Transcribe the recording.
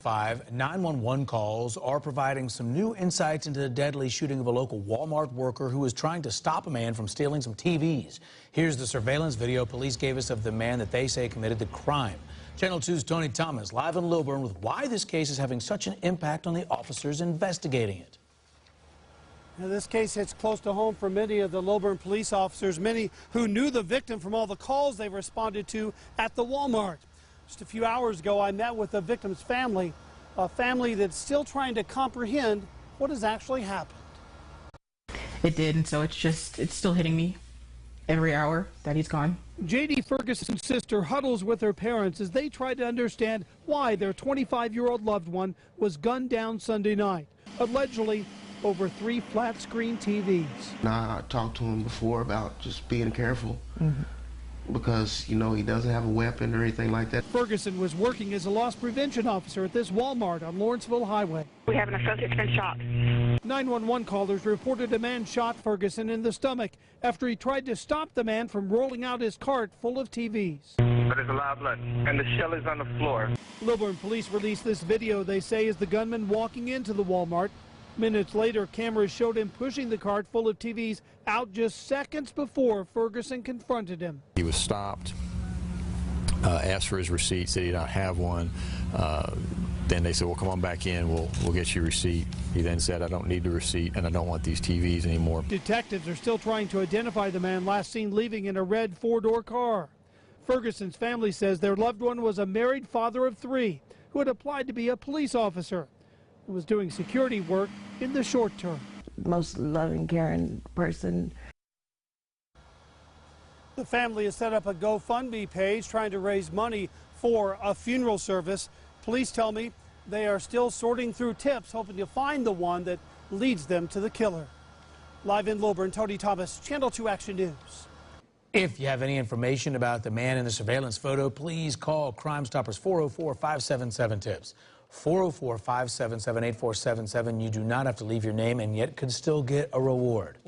911 calls are providing some new insights into the deadly shooting of a local Walmart worker who was trying to stop a man from stealing some TVs. Here's the surveillance video police gave us of the man that they say committed the crime. Channel 2's Tony Thomas live in Lilburn with why this case is having such an impact on the officers investigating it. Now, this case hits close to home for many of the Lilburn police officers, many who knew the victim from all the calls they responded to at the Walmart. Just a few hours ago, I met with the victim's family, a family that's still trying to comprehend what has actually happened. It did, and so it's still hitting me every hour that he's gone. J.D. Ferguson's sister huddles with her parents as they try to understand why their 25-year-old loved one was gunned down Sunday night, allegedly over 3 flat-screen TVs. I talked to him before about just being careful. Because, you know, he doesn't have a weapon or anything like that. Ferguson was working as a loss prevention officer at this Walmart on Lawrenceville Highway. We have an associate been shot. 911 callers reported a man shot Ferguson in the stomach after he tried to stop the man from rolling out his cart full of TVs. But there's a lot of blood, and the shell is on the floor. Lilburn police released this video they say is the gunman walking into the Walmart. Minutes later, cameras showed him pushing the cart full of TVs out just seconds before Ferguson confronted him. He was stopped, asked for his receipt, said he did not have one. Then they said, well, come on back in, we'll get you a receipt. He then said, I don't need the receipt and I don't want these TVs anymore. Detectives are still trying to identify the man last seen leaving in a red 4-door car. Ferguson's family says their loved one was a married father of 3 who had applied to be a police officer and was doing security work in the short term. Most loving, caring person. The family has set up a GoFundMe page trying to raise money for a funeral service. Police tell me they are still sorting through tips, hoping to find the one that leads them to the killer. Live in Lilburn, Tony Thomas, Channel 2 Action News. If you have any information about the man in the surveillance photo, please call Crime Stoppers 404-577-TIPS. 404-577-8477. You do not have to leave your name and yet could still get a reward.